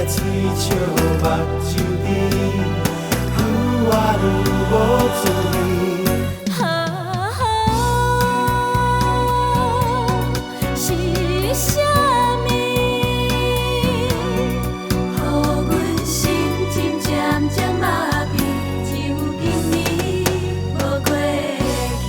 嘴笑目睭甜，愈活愈无滋味。是啥物？予阮心情渐渐麻痹，只有今年无过去。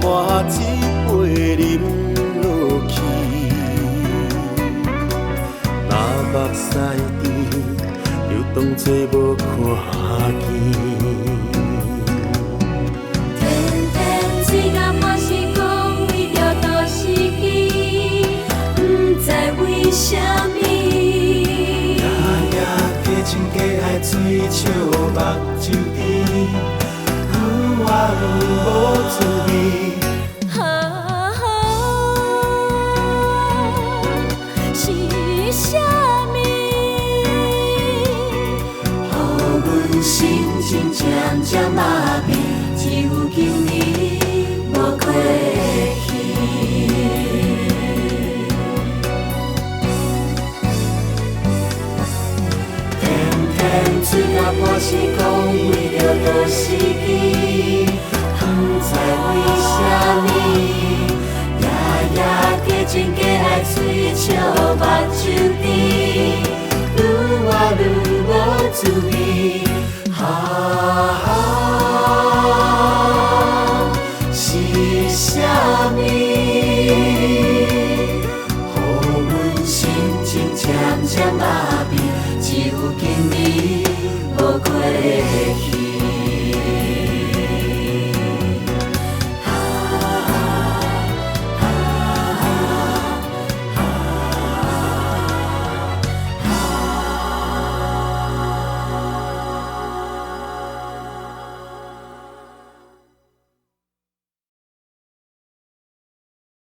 满一杯饮落去，若目屎滴，就当作无看见。天天水甲满是讲为着都市机，不知为什么。夜夜加情加爱，嘴笑目睭甜，愈活愈无滋味。是啥物？予阮心情渐渐麻痹，只有今年无过去。天天嘴甲破是讲为着都市机，不知为啥物。夜夜加情加爱，嘴笑目睭甜，愈活愈无滋味。是啥物？予阮心情渐渐麻痹，只有今年无过去。